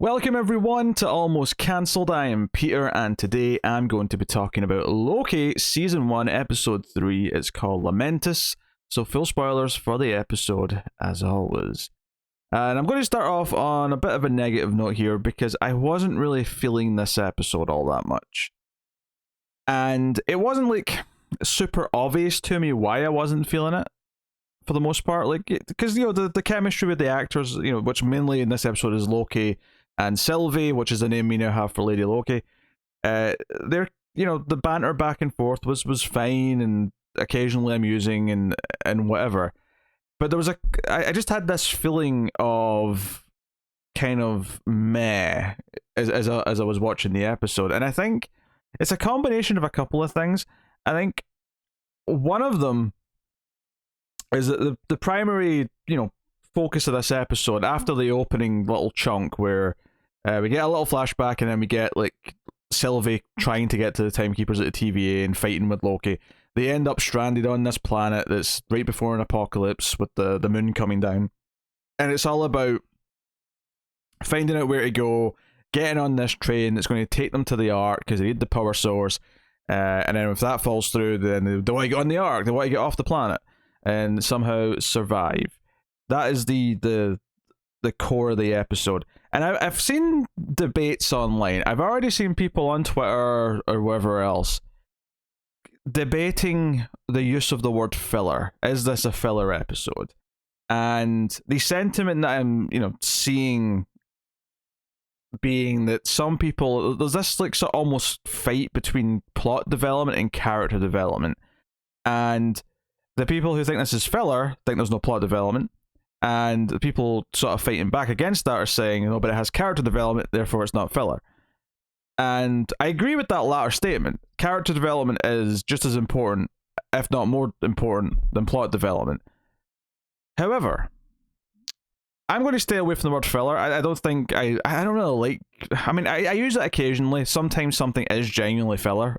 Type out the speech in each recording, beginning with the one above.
Welcome everyone to Almost Cancelled. I am Peter, and today I'm going to be talking about Loki Season 1, Episode 3. It's called Lamentis, so full spoilers for the episode, as always. And I'm going to start off on a bit of a negative note here, because I wasn't really feeling this episode all that much. And it wasn't, like, super obvious to me why I wasn't feeling it, for the most part. Like, because, you know, the chemistry with the actors, you know, which mainly in this episode is Loki and Sylvie, which is the name we now have for Lady Loki. They're, you know, the banter back and forth was fine and occasionally amusing and whatever. But there was I just had this feeling of kind of meh as I was watching the episode, and I think it's a combination of a couple of things. I think one of them is that the primary, you know, focus of this episode, after the opening little chunk where we get a little flashback and then we get like Sylvie trying to get to the timekeepers at the TVA and fighting with Loki. They end up stranded on this planet that's right before an apocalypse with the moon coming down, and it's all about finding out where to go, getting on this train that's going to take them to the Ark because they need the power source, and then if that falls through, then they want to get on the Ark, they want to get off the planet and somehow survive. That is the core of the episode. And I've seen debates online. I've already seen people on Twitter or wherever else debating the use of the word filler. Is this a filler episode? And the sentiment that I'm, you know, seeing being that some people, there's this like sort of almost fight between plot development and character development. And the people who think this is filler think there's no plot development. And the people sort of fighting back against that are saying, no, but it has character development, therefore it's not filler. And I agree with that latter statement. Character development is just as important, if not more important, than plot development. However, I'm going to stay away from the word filler. I don't think, I don't really like, I mean, I use it occasionally. Sometimes something is genuinely filler,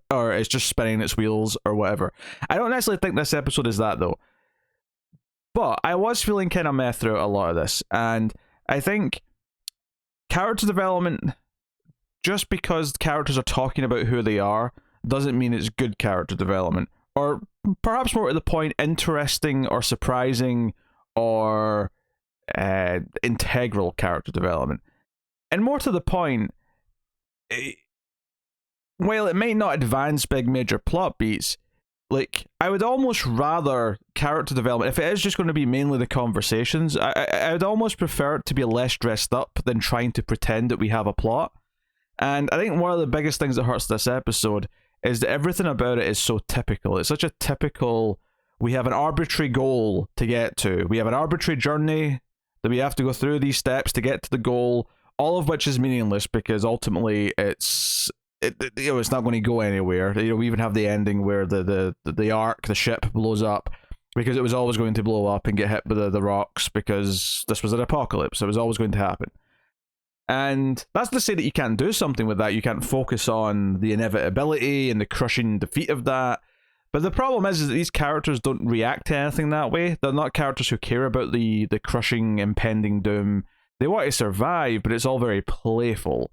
or it's just spinning its wheels, or whatever. I don't necessarily think this episode is that, though. But I was feeling kind of meh throughout a lot of this, and I think character development, just because characters are talking about who they are, doesn't mean it's good character development. Or perhaps more to the point, interesting or surprising or integral character development. And more to the point, while it might not advance big major plot beats, like, I would almost rather character development, if it is just going to be mainly the conversations, I would almost prefer it to be less dressed up than trying to pretend that we have a plot. And I think one of the biggest things that hurts this episode is that everything about it is so typical. It's such a typical, we have an arbitrary goal to get to. We have an arbitrary journey that we have to go through these steps to get to the goal, all of which is meaningless because ultimately it's not going to go anywhere. You know, we even have the ending where the Ark, the ship, blows up because it was always going to blow up and get hit by the rocks because this was an apocalypse. It was always going to happen. And that's to say that you can't do something with that. You can't focus on the inevitability and the crushing defeat of that. But the problem is that these characters don't react to anything that way. They're not characters who care about the crushing, impending doom. They want to survive, but it's all very playful.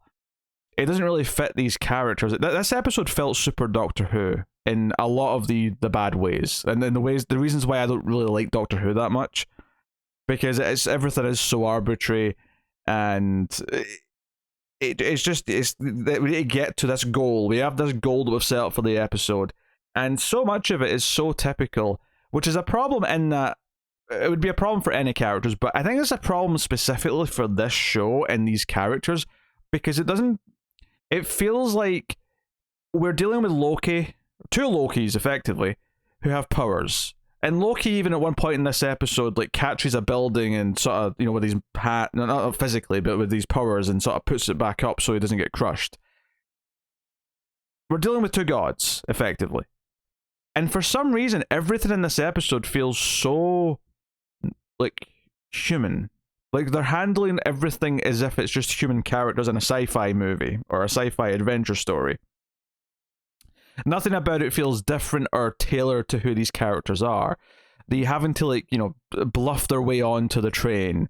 It doesn't really fit these characters. This episode felt super Doctor Who in a lot of the bad ways, and in the reasons why I don't really like Doctor Who that much, because everything is so arbitrary, and we need to get to this goal. We have this goal that we've set up for the episode, and so much of it is so typical, which is a problem in that it would be a problem for any characters, but I think it's a problem specifically for this show and these characters, because it feels like we're dealing with Loki, two Lokis effectively, who have powers. And Loki, even at one point in this episode, like catches a building and sort of, you know, with his hat, not physically, but with these powers, and sort of puts it back up so he doesn't get crushed. We're dealing with two gods, effectively. And for some reason, everything in this episode feels so, like, human. Like, they're handling everything as if it's just human characters in a sci-fi movie or a sci-fi adventure story. Nothing about it feels different or tailored to who these characters are. They having to, like, you know, bluff their way onto the train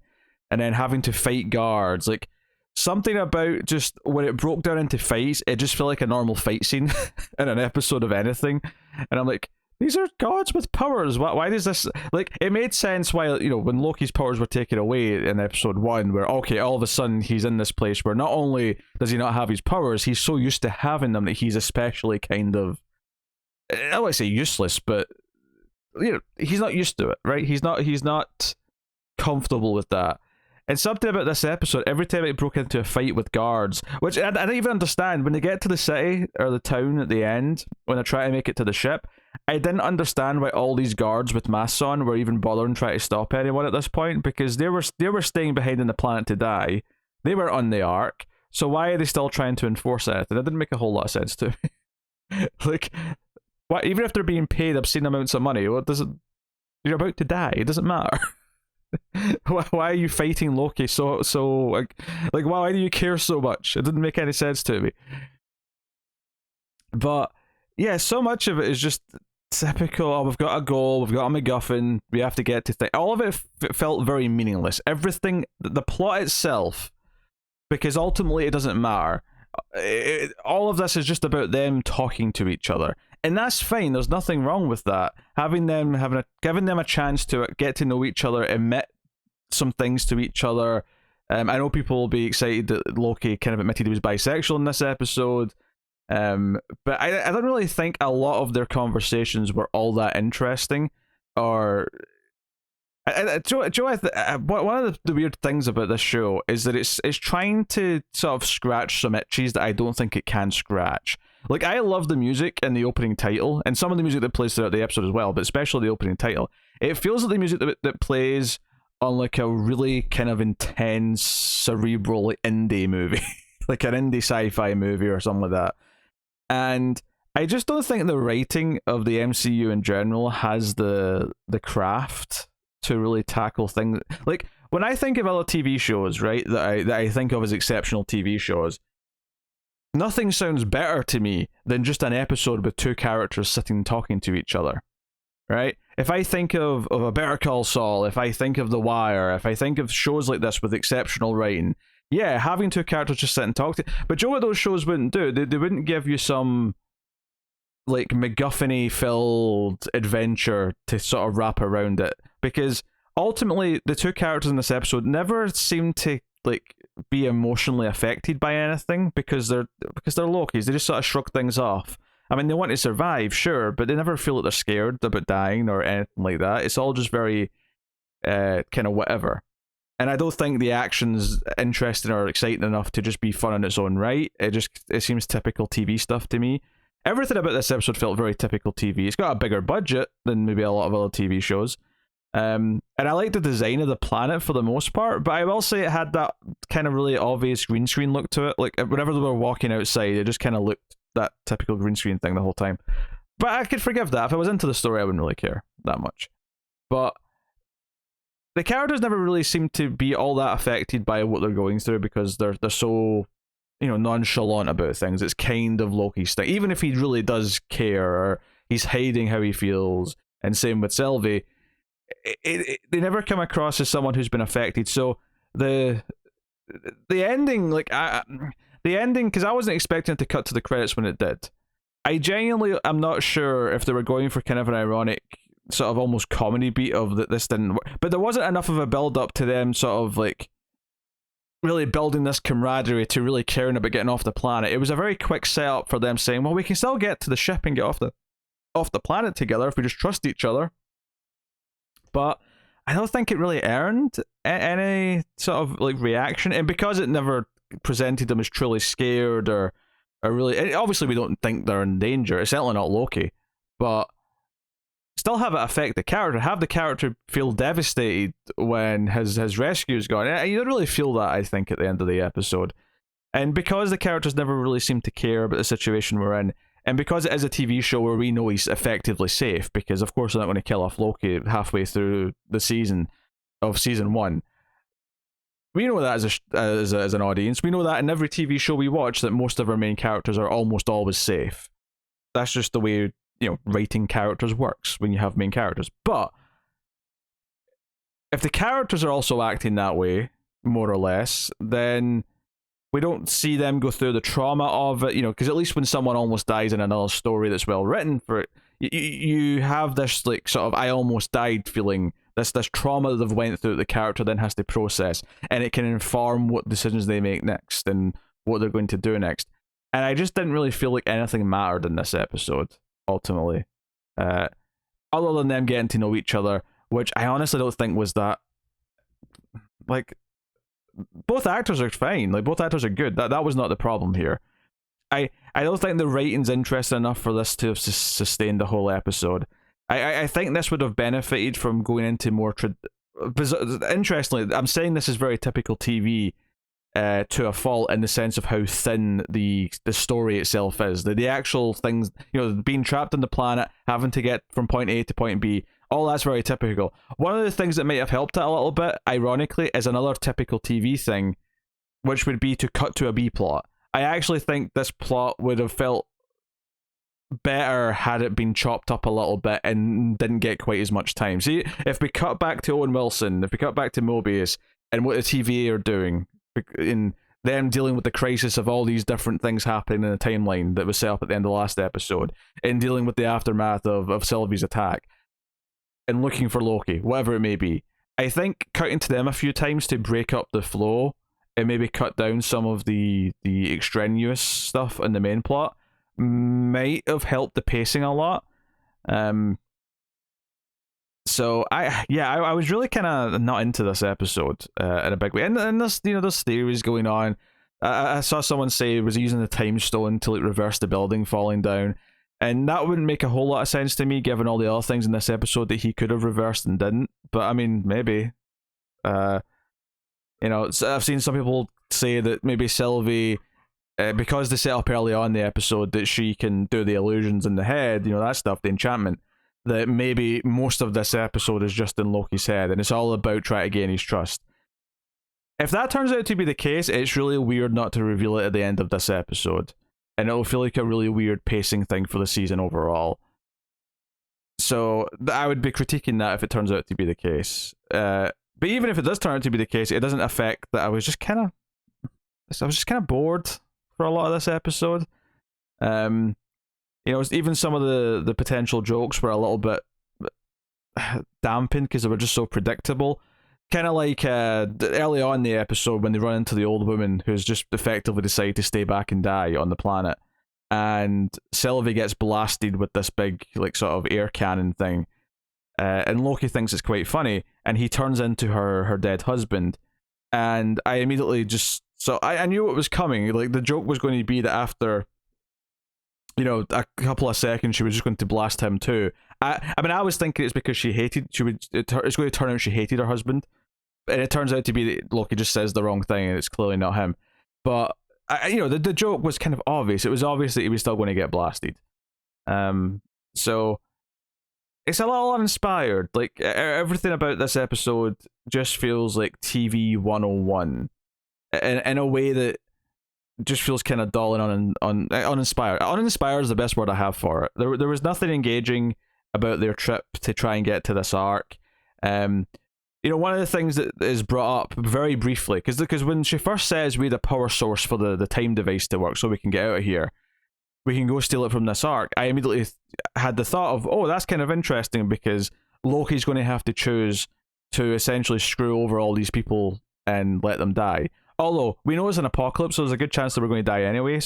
and then having to fight guards. Like, something about just when it broke down into fights, it just felt like a normal fight scene in an episode of anything. And I'm like, these are gods with powers. Why does this, like, it made sense why, you know, when Loki's powers were taken away in episode 1, where, okay, all of a sudden he's in this place where not only does he not have his powers, he's so used to having them that he's especially kind of, I don't want to say useless, but, you know, he's not used to it, right? He's not comfortable with that. And something about this episode, every time it broke into a fight with guards, which I don't even understand, when they get to the city or the town at the end, when they try to make it to the ship, I didn't understand why all these guards with masks on were even bothering trying to stop anyone at this point, because they were staying behind on the planet to die. They were on the Ark, so why are they still trying to enforce anything? It didn't make a whole lot of sense to me. Like, why, even if they're being paid obscene amounts of money, what does it? You're about to die. It doesn't matter. Why are you fighting Loki so like why do you care so much? It didn't make any sense to me. But yeah, so much of it is just typical. Oh, we've got a goal, we've got a MacGuffin, we have to get to all of it felt very meaningless. Everything, the plot itself, because ultimately it doesn't matter. All of this is just about them talking to each other, and that's fine. There's nothing wrong with that. Giving them a chance to get to know each other, admit some things to each other. I know people will be excited that Loki kind of admitted he was bisexual in this episode, but I don't really think a lot of their conversations were all that interesting. Or Joe, one of the weird things about this show is that it's trying to sort of scratch some itches that I don't think it can scratch. Like, I love the music in the opening title, and some of the music that plays throughout the episode as well, but especially the opening title. It feels like the music that plays on like a really kind of intense, cerebral indie movie, like an indie sci-fi movie or something like that. And I just don't think the writing of the MCU in general has the craft to really tackle things. Like, when I think of other TV shows, right, that I think of as exceptional TV shows, nothing sounds better to me than just an episode with two characters sitting and talking to each other, right? If I think of a Better Call Saul, if I think of The Wire, if I think of shows like this with exceptional writing, yeah, having two characters just sit and talk to... But do you know what those shows wouldn't do? They wouldn't give you some, like, MacGuffin-y filled adventure to sort of wrap around it. Because ultimately, the two characters in this episode never seem to, like, be emotionally affected by anything because they're Lokis. They just sort of shrug things off. I mean, they want to survive, sure, but they never feel like they're scared about dying or anything like that. It's all just very kind of whatever. And I don't think the action's interesting or exciting enough to just be fun in its own right. It seems typical TV stuff to me. Everything about this episode felt very typical TV. It's got a bigger budget than maybe a lot of other TV shows. And I like the design of the planet for the most part, but I will say it had that kind of really obvious green screen look to it. Like, whenever they were walking outside, it just kind of looked that typical green screen thing the whole time. But I could forgive that. If I was into the story, I wouldn't really care that much. But the characters never really seem to be all that affected by what they're going through because they're so, you know, nonchalant about things. It's kind of Loki's thing. Even if he really does care or he's hiding how he feels, and same with Sylvie, they never come across as someone who's been affected. So the ending, like, the ending, because I wasn't expecting it to cut to the credits when it did. I genuinely am not sure if they were going for kind of an ironic sort of almost comedy beat of that this didn't work, but there wasn't enough of a build up to them sort of like really building this camaraderie to really caring about getting off the planet. It was a very quick setup for them saying, well, we can still get to the ship and get off the planet together if we just trust each other. But I don't think it really earned any sort of like reaction, and because it never presented them as truly scared or really, obviously we don't think they're in danger. It's certainly not Loki, but still have it affect the character. Have the character feel devastated when his rescue's gone. You don't really feel that, I think, at the end of the episode. And because the characters never really seem to care about the situation we're in, and because it is a TV show where we know he's effectively safe, because of course they're not going to kill off Loki halfway through the season 1. We know that as an audience. We know that in every TV show we watch that most of our main characters are almost always safe. That's just the way, you know, writing characters works when you have main characters. But if the characters are also acting that way, more or less, then we don't see them go through the trauma of it, because at least when someone almost dies in another story that's well written for it, you have this like sort of I almost died feeling, this trauma that they've went through that the character then has to process, and it can inform what decisions they make next and what they're going to do next. And I just didn't really feel like anything mattered in this episode ultimately, other than them getting to know each other, which I honestly don't think was that, like, both actors are fine, like both actors are good, that was not the problem here. I don't think the writing's interesting enough for this to have sustained the whole episode. I think this would have benefited from going into more interestingly, I'm saying this is very typical TV to a fault, in the sense of how thin the story itself is. The actual things, being trapped on the planet, having to get from point A to point B, all that's very typical. One of the things that might have helped it a little bit, ironically, is another typical TV thing, which would be to cut to a B plot. I actually think this plot would have felt better had it been chopped up a little bit and didn't get quite as much time. See, if we cut back to Owen Wilson, if we cut back to Mobius and what the TVA are doing, in them dealing with the crisis of all these different things happening in the timeline that was set up at the end of the last episode, and dealing with the aftermath of Sylvie's attack, and looking for Loki, whatever it may be, I think cutting to them a few times to break up the flow and maybe cut down some of the extraneous stuff in the main plot might have helped the pacing a lot. So I was really kind of not into this episode in a big way, and there's there's theories going on. I saw someone say it was using the time stone to like reverse the building falling down, and that wouldn't make a whole lot of sense to me given all the other things in this episode that he could have reversed and didn't. But I mean, maybe. I've seen some people say that maybe Sylvie, because they set up early on in the episode that she can do the illusions in the head, that stuff, the enchantment, that maybe most of this episode is just in Loki's head, and it's all about trying to gain his trust. If that turns out to be the case, it's really weird not to reveal it at the end of this episode, and it'll feel like a really weird pacing thing for the season overall. So I would be critiquing that if it turns out to be the case. But even if it does turn out to be the case, it doesn't affect that I was just kind of bored for a lot of this episode. Even some of the potential jokes were a little bit dampened because they were just so predictable. Kind of like early on in the episode when they run into the old woman who's just effectively decided to stay back and die on the planet, and Sylvie gets blasted with this big like sort of air cannon thing. And Loki thinks it's quite funny, and he turns into her dead husband. And I immediately I knew it was coming. Like, the joke was going to be that after, a couple of seconds, she was just going to blast him too. I mean, I was thinking it's because it's going to turn out she hated her husband. And it turns out to be that Loki just says the wrong thing, and it's clearly not him. But, the joke was kind of obvious. It was obvious that he was still going to get blasted. So it's a little uninspired. Like, everything about this episode just feels like TV 101 in a way that just feels kind of dull and uninspired. Uninspired is the best word I have for it. There was nothing engaging about their trip to try and get to this arc. One of the things that is brought up very briefly, because when she first says we had a power source for the time device to work so we can get out of here, we can go steal it from this arc, I immediately had the thought of, oh, that's kind of interesting because Loki's going to have to choose to essentially screw over all these people and let them die. Although, we know it's an apocalypse, so there's a good chance that we're going to die anyway,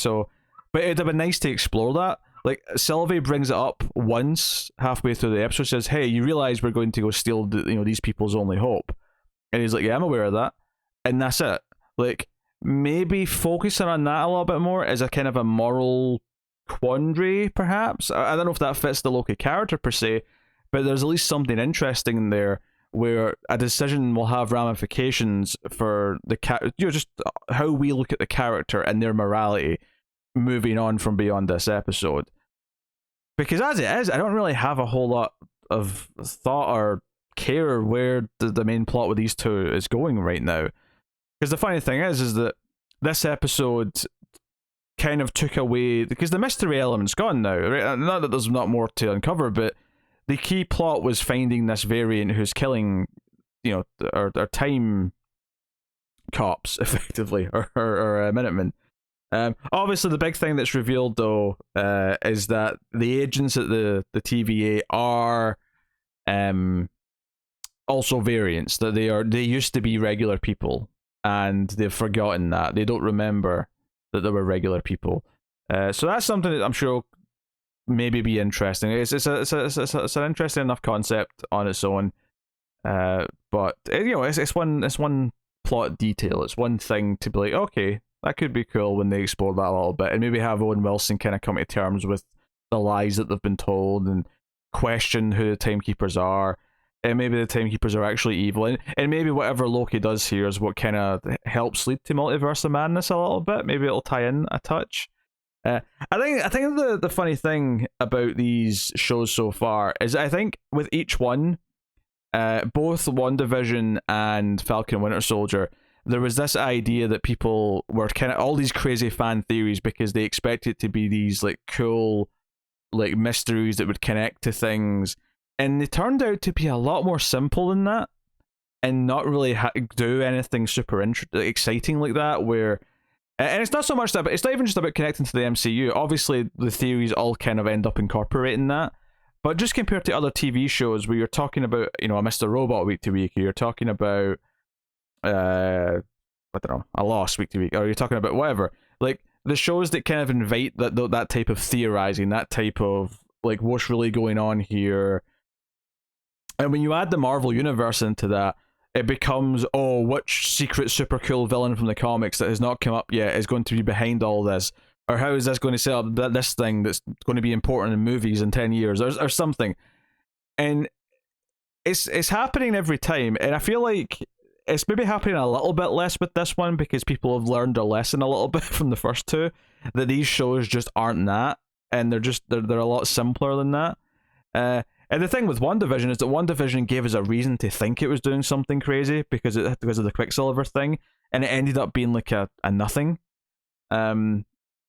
but it'd have been nice to explore that. Like, Sylvie brings it up once, halfway through the episode, says, hey, you realise we're going to go steal these people's only hope. And he's like, yeah, I'm aware of that. And that's it. Like, maybe focusing on that a little bit more as a kind of a moral quandary, perhaps. I don't know if that fits the Loki character per se, but there's at least something interesting in there where a decision will have ramifications for the just how we look at the character and their morality moving on from beyond this episode. Because as it is, I don't really have a whole lot of thought or care where the main plot with these two is going right now. Because the funny thing is that this episode kind of took away, because the mystery element's gone now, right? Not that there's not more to uncover, but the key plot was finding this variant who's killing, our time cops, effectively, or Minutemen. Obviously, the big thing that's revealed though is that the agents at the TVA are also variants. That they used to be regular people, and they've forgotten that. They don't remember that they were regular people. So that's something that I'm sure maybe be interesting. It's an interesting enough concept on its own. But it's one plot detail. It's one thing to be like, okay, that could be cool when they explore that a little bit, and maybe have Owen Wilson kind of come to terms with the lies that they've been told and question who the timekeepers are. And maybe the timekeepers are actually evil, and maybe whatever Loki does here is what kind of helps lead to Multiverse of Madness a little bit. Maybe it'll tie in a touch. I think the funny thing about these shows so far is I think with each one, both WandaVision and Falcon Winter Soldier, there was this idea that people were kind of all these crazy fan theories because they expected it to be these like cool like mysteries that would connect to things, and they turned out to be a lot more simple than that, and not really do anything super exciting like that. Where, and it's not so much that, but it's not even just about connecting to the MCU. Obviously, the theories all kind of end up incorporating that, but just compared to other TV shows where you're talking about, a Mr. Robot week to week, or you're talking about, I don't know, a Lost week to week, or you're talking about whatever, like the shows that kind of invite that type of theorizing, that type of like what's really going on here. And when you add the Marvel Universe into that, it becomes, which secret super cool villain from the comics that has not come up yet is going to be behind all this? Or how is this going to set up this thing that's going to be important in movies in 10 years or something? And it's happening every time. And I feel like it's maybe happening a little bit less with this one because people have learned a lesson a little bit from the first two, that these shows just aren't that. And they're a lot simpler than that. And the thing with WandaVision is that WandaVision gave us a reason to think it was doing something crazy because of the Quicksilver thing, and it ended up being like a nothing.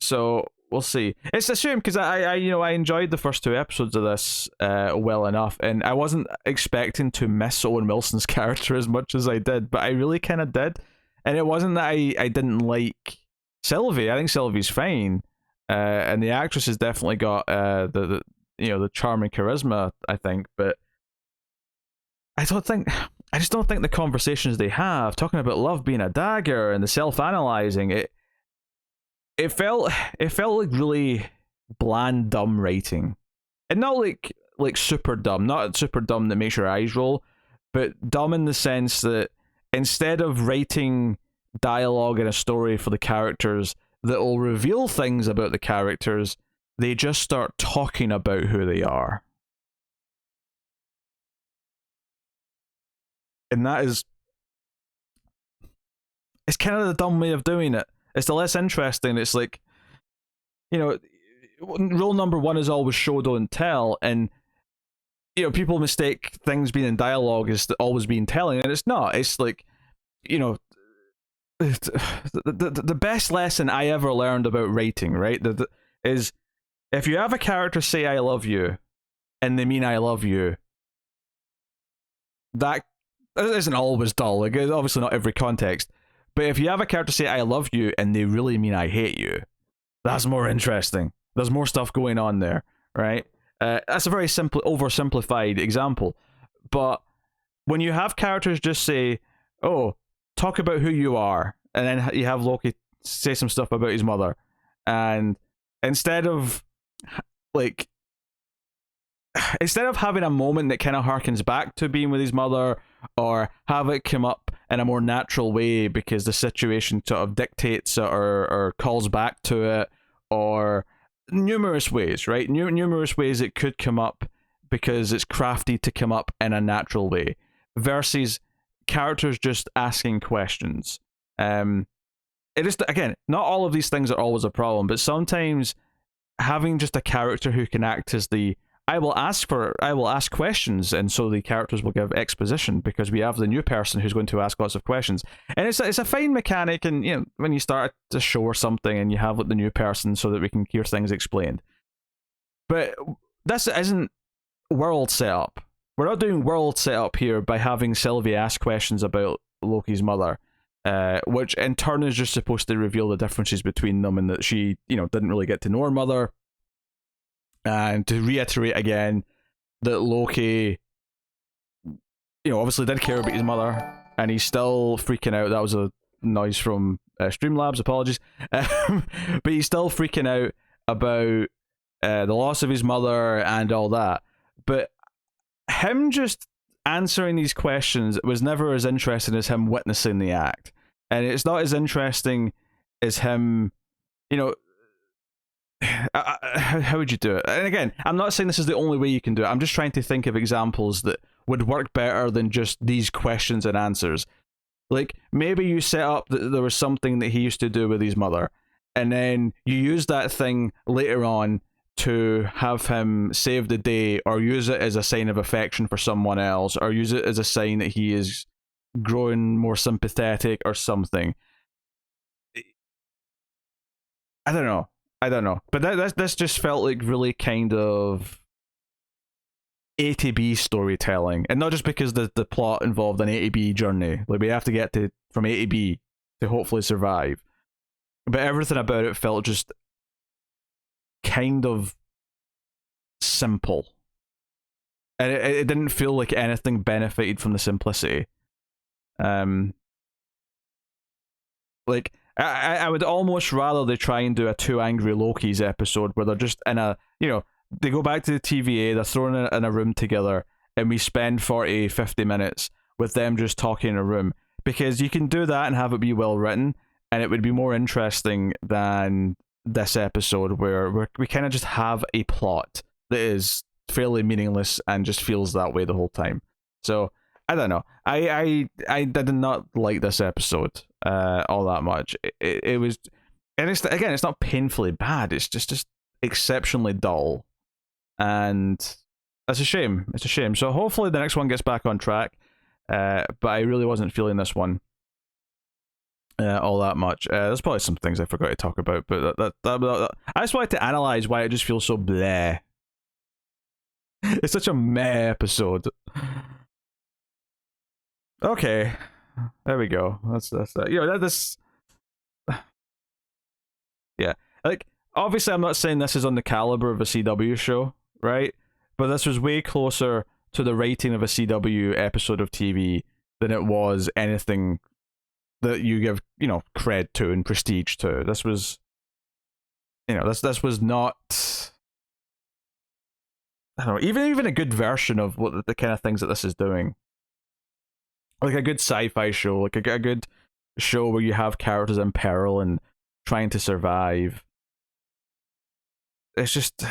So we'll see. It's a shame because I enjoyed the first two episodes of this well enough, and I wasn't expecting to miss Owen Wilson's character as much as I did, but I really kind of did. And it wasn't that I didn't like Sylvie. I think Sylvie's fine, and the actress has definitely got the charming charisma, I think, but I just don't think the conversations they have, talking about love being a dagger and the self-analyzing, it felt like really bland, dumb writing. And not like super dumb, not super dumb that makes your eyes roll, but dumb in the sense that instead of writing dialogue and a story for the characters that will reveal things about the characters, they just start talking about who they are. And that is... it's kind of the dumb way of doing it. It's the less interesting. It's like, rule number one is always show, don't tell. And, people mistake things being in dialogue as always being telling, and it's not. It's like, the best lesson I ever learned about writing, right, is... if you have a character say I love you, and they mean I love you, that isn't always dull. Like, it's obviously not every context. But if you have a character say I love you, and they really mean I hate you, that's more interesting. There's more stuff going on there, right? That's a very simple, oversimplified example. But when you have characters just say, talk about who you are, and then you have Loki say some stuff about his mother, and instead of having a moment that kind of harkens back to being with his mother, or have it come up in a more natural way because the situation sort of dictates it or calls back to it, or numerous ways, right? Numerous ways it could come up because it's crafty to come up in a natural way, versus characters just asking questions. It is, again, not all of these things are always a problem, but sometimes having just a character who can act as the I will ask questions, and so the characters will give exposition because we have the new person who's going to ask lots of questions. And it's a fine mechanic, and when you start a show or something and you have the new person so that we can hear things explained. But this isn't world setup. We're not doing world setup here by having Sylvie ask questions about Loki's mother. which in turn is just supposed to reveal the differences between them, and that she, didn't really get to know her mother. And to reiterate again that Loki, obviously did care about his mother, and he's still freaking out. That was a noise from Streamlabs, apologies. But he's still freaking out about the loss of his mother and all that. But him just answering these questions was never as interesting as him witnessing the act. And it's not as interesting as him, how would you do it? And again, I'm not saying this is the only way you can do it. I'm just trying to think of examples that would work better than just these questions and answers. Like, maybe you set up that there was something that he used to do with his mother, and then you use that thing later on to have him save the day, or use it as a sign of affection for someone else, or use it as a sign that he is growing more sympathetic or something. I don't know. But this just felt like really kind of A to B storytelling, and not just because the plot involved an A to B journey. Like, we have to get from A to B to hopefully survive. But everything about it felt just kind of simple, and it didn't feel like anything benefited from the simplicity. Like, I would almost rather they try and do a Two Angry Lokis episode where they're just in a, they go back to the TVA, they're thrown in a room together, and we spend 40-50 minutes with them just talking in a room, because you can do that and have it be well written, and it would be more interesting than this episode where we kind of just have a plot that is fairly meaningless and just feels that way the whole time. So I don't know. I did not like this episode all that much. It was, and it's not painfully bad. It's just exceptionally dull, and that's a shame. It's a shame. So hopefully the next one gets back on track. But I really wasn't feeling this one all that much. There's probably some things I forgot to talk about, but that I just wanted to analyze why it just feels so bleh. It's such a meh episode. Okay, there we go. That's this. Yeah, like, obviously I'm not saying this is on the caliber of a CW show, right? But this was way closer to the writing of a CW episode of TV than it was anything that you give, cred to and prestige to. This was, this was not, I don't know, even a good version of what the kind of things that this is doing. Like a good sci-fi show, like a good show where you have characters in peril and trying to survive. It's just,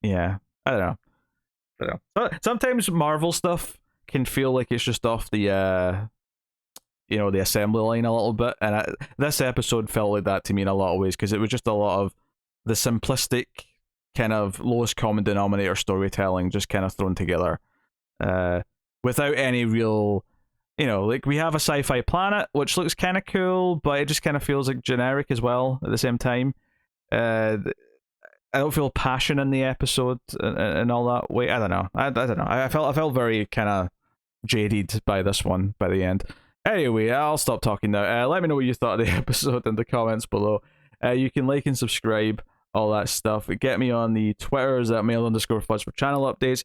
yeah, I don't know. Sometimes Marvel stuff can feel like it's just off the the assembly line a little bit, and this episode felt like that to me in a lot of ways, because it was just a lot of the simplistic kind of lowest common denominator storytelling just kind of thrown together, without any real, like, we have a sci-fi planet which looks kind of cool, but it just kind of feels like generic as well at the same time. I don't feel passion in the episode and all that way. I don't know. I don't know. I felt very kind of jaded by this one by the end. Anyway, I'll stop talking now. Let me know what you thought of the episode in the comments below. You can like and subscribe, all that stuff. Get me on the Twitters at mail_fuzz for channel updates.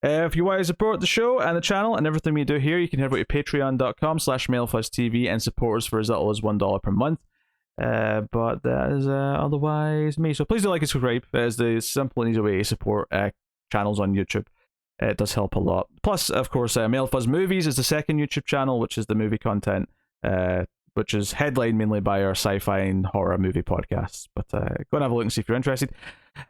If you want to support the show and the channel and everything we do here, you can head over to patreon.com/mailfuzztv and support us for as little as $1 per month. But that is otherwise me. So please do like and subscribe. It is the simple and easy way to support channels on YouTube. It does help a lot. Plus, of course, Mailfuzz Movies is the second YouTube channel, which is the movie content, which is headlined mainly by our sci-fi and horror movie podcasts. But go and have a look and see if you're interested.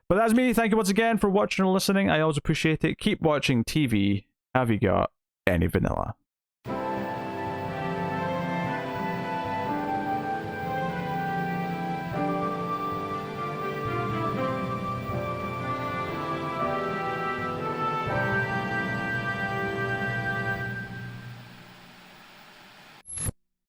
But that's me. Thank you once again for watching and listening. I always appreciate it. Keep watching TV. Have you got any vanilla?